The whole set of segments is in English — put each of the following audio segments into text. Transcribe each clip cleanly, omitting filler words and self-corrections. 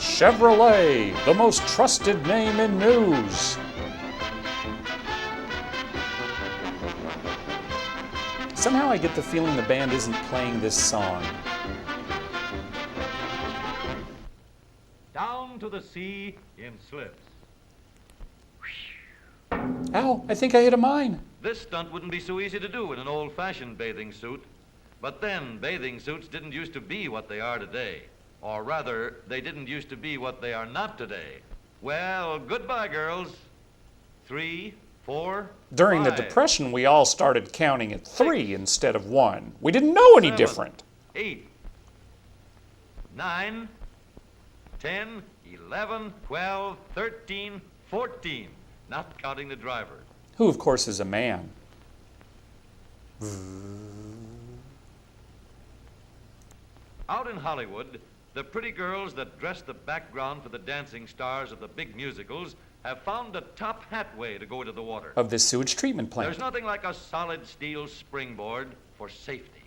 Chevrolet, the most trusted name in news. Somehow I get the feeling the band isn't playing this song. Down to the sea in slips. Ow, I think I hit a mine. This stunt wouldn't be so easy to do in an old-fashioned bathing suit. But then, bathing suits didn't used to be what they are today. Or rather, they didn't used to be what they are not today. Well, goodbye, girls. 3, 4, During 5, the Depression, we all started counting at 3 instead of 1. We didn't know any 7, different. 8, 9, 10, 11, 12, 13, 14. Not counting the driver. Who, of course, is a man. Out in Hollywood, the pretty girls that dress the background for the dancing stars of the big musicals have found a top hat way to go into the water. Of this sewage treatment plant. There's nothing like a solid steel springboard for safety.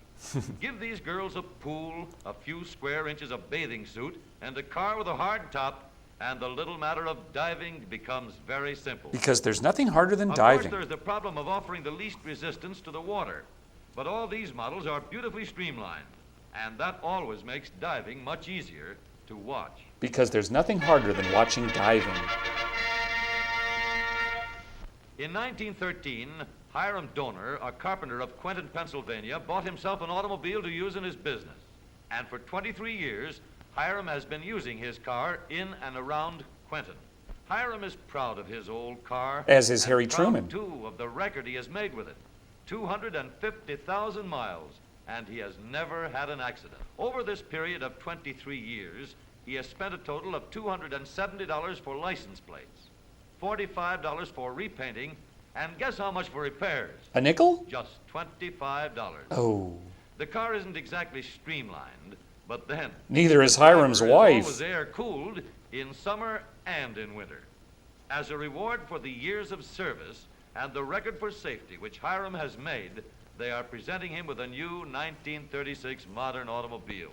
Give these girls a pool, a few square inches of bathing suit, and a car with a hard top, and the little matter of diving becomes very simple. Because there's nothing harder than Of diving. course, there's the problem of offering the least resistance to the water. But all these models are beautifully streamlined, and that always makes diving much easier to watch. Because there's nothing harder than watching diving. In 1913, Hiram Donor, a carpenter of Quentin, Pennsylvania, bought himself an automobile to use in his business. And for 23 years, Hiram has been using his car in and around Quentin. Hiram is proud of his old car. As is and Harry proud, Truman. too, of the record he has made with it. 250,000 miles, and he has never had an accident. Over this period of 23 years, he has spent a total of $270 for license plates, $45 for repainting, and guess how much for repairs? A nickel? Just $25. Oh. The car isn't exactly streamlined, but then... Neither is the driver Hiram's is wife. always air-cooled in summer and in winter. As a reward for the years of service and the record for safety which Hiram has made, they are presenting him with a new 1936 modern automobile.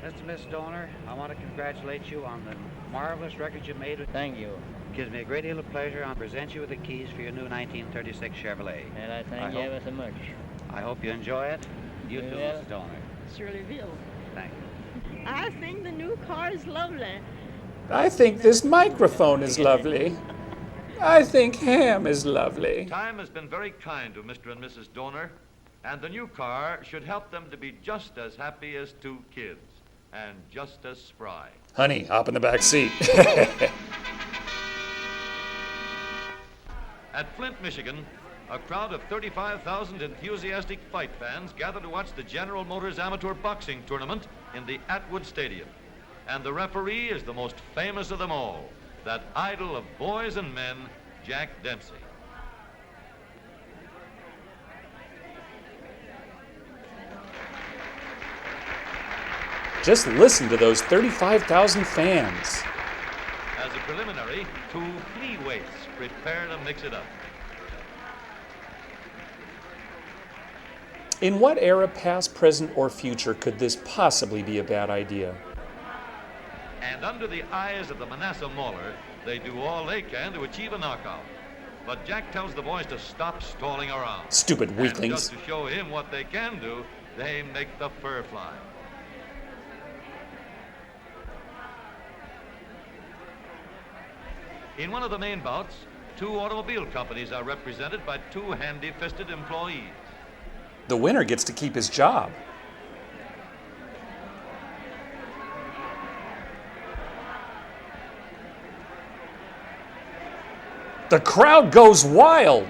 Mr. Miss Donor, I want to congratulate you on the marvelous record you made. Thank you. It gives me a great deal of pleasure to present you with the keys for your new 1936 Chevrolet. And I thank you ever so much. I hope you enjoy it. You too, Yeah. Mrs. Donor. Surely will. Thank you. I think the new car is lovely. I think this microphone is lovely. I think ham is lovely. Time has been very kind to Mr. and Mrs. Donor, and the new car should help them to be just as happy as two kids and just as spry. Honey, hop in the back seat. At Flint, Michigan, a crowd of 35,000 enthusiastic fight fans gather to watch the General Motors Amateur Boxing Tournament in the Atwood Stadium. And the referee is the most famous of them all, that idol of boys and men, Jack Dempsey. Just listen to those 35,000 fans. As a preliminary, 2 flea weights prepare to mix it up. In what era, past, present, or future, could this possibly be a bad idea? And under the eyes of the Manasseh Mauler, they do all they can to achieve a knockout. But Jack tells the boys to stop stalling around. Stupid And weaklings. just to show him what they can do, they make the fur fly. In one of the main bouts, 2 automobile companies are represented by 2 handy-fisted employees. The winner gets to keep his job. The crowd goes wild.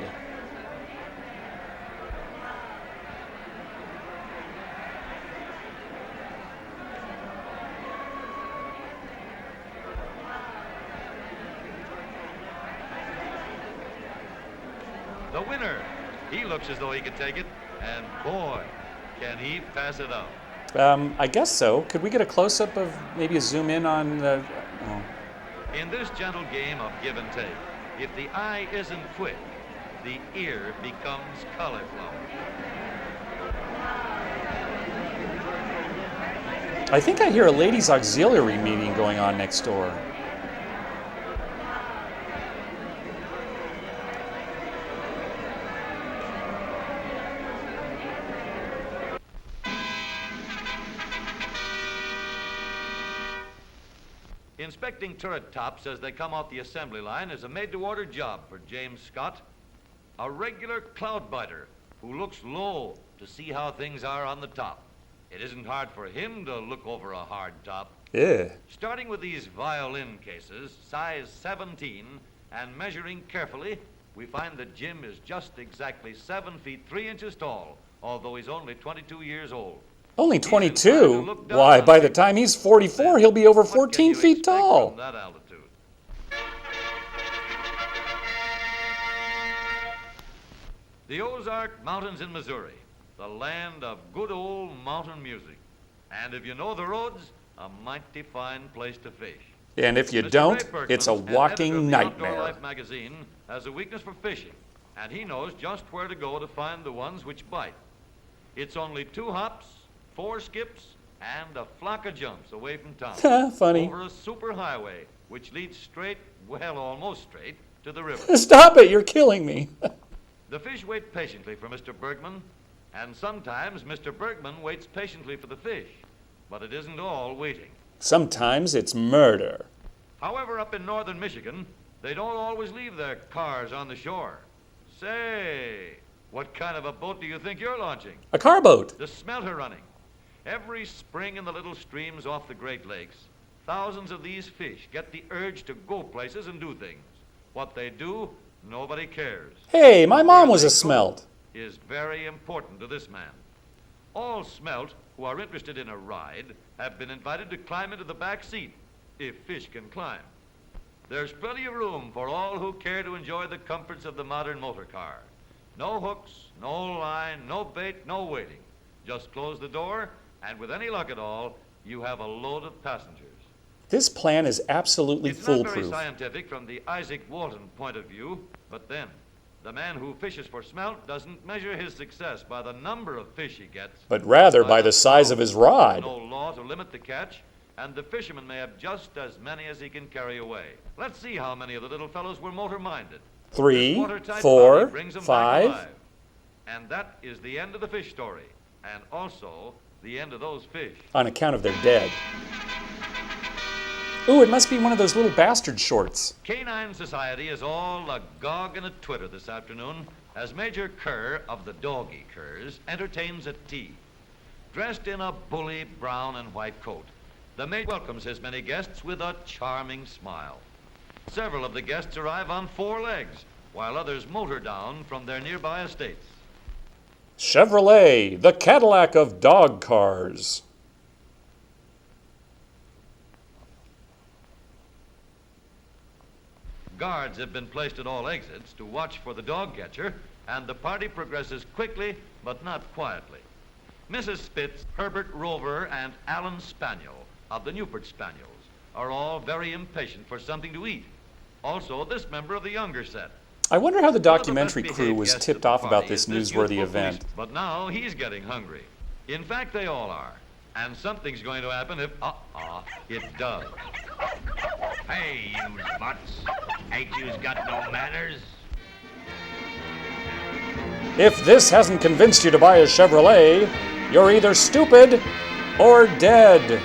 The winner, he looks as though he could take it, and boy, can he pass it up. I guess so. Could we get a close-up of maybe a zoom in on the... Oh. In this gentle game of give and take, if the eye isn't quick, the ear becomes cauliflower. I think I hear a ladies' auxiliary meeting going on next door. Inspecting turret tops as they come off the assembly line is a made-to-order job for James Scott, a regular cloud-biter who looks low to see how things are on the top. It isn't hard for him to look over a hard top. Yeah. Starting with these violin cases, size 17, and measuring carefully, we find that Jim is just exactly 7 feet 3 inches tall, although he's only 22 years old. Only 22? Why, by the time he's 44, he'll be over 14 feet tall. From that altitude? The Ozark Mountains in Missouri, the land of good old mountain music. And if you know the roads, a mighty fine place to fish. And if you Mr. don't, Ray Bergman, it's a an editor walking of the Outdoor nightmare. Life magazine, has a weakness for fishing, and he knows just where to go to find the ones which bite. It's only 2 hops, 4 skips, and a flock of jumps away from town. Funny. Over a superhighway, which leads straight, well, almost straight, to the river. Stop it, you're killing me. The fish wait patiently for Mr. Bergman, and sometimes Mr. Bergman waits patiently for the fish. But it isn't all waiting. Sometimes it's murder. However, up in northern Michigan, they don't always leave their cars on the shore. Say, what kind of a boat do you think you're launching? A car boat. The smelter running. Every spring in the little streams off the Great Lakes, thousands of these fish get the urge to go places and do things. What they do, nobody cares. Hey, my mom was Where a they go smelt. is very important to this man. All smelt who are interested in a ride have been invited to climb into the back seat, if fish can climb. There's plenty of room for all who care to enjoy the comforts of the modern motor car. No hooks, no line, no bait, no waiting. Just close the door, and with any luck at all, you have a load of passengers. This plan is absolutely It's not very foolproof. scientific from the Isaac Walton point of view, but then, the man who fishes for smelt doesn't measure his success by the number of fish he gets, But rather by the size of his rod. no law to limit the catch, and the fisherman may have just as many as he can carry away. Let's see how many of the little fellows were motor-minded. 3, This watertight 4, body brings 'em back 5. alive. And that is the end of the fish story, and also the end of those fish. On account of their dead. Ooh, it must be one of those little bastard shorts. Canine Society is all agog and a twitter this afternoon as Major Kerr of the Doggy Curs entertains at tea. Dressed in a bully brown and white coat, the Major welcomes his many guests with a charming smile. Several of the guests arrive on 4 legs, while others motor down from their nearby estates. Chevrolet, the Cadillac of dog cars. Guards have been placed at all exits to watch for the dog catcher, and the party progresses quickly but not quietly. Mrs. Spitz, Herbert Rover, and Alan Spaniel of the Newport Spaniels are all very impatient for something to eat. Also, this member of the younger set. I wonder how the One of the documentary best crew behaved was guests tipped at the off about party this is newsworthy youthful event. police, but now he's getting hungry. In fact, they all are. And something's going to happen if, it does. Hey, you mutts. Ain't yous got no manners? If this hasn't convinced you to buy a Chevrolet, you're either stupid or dead.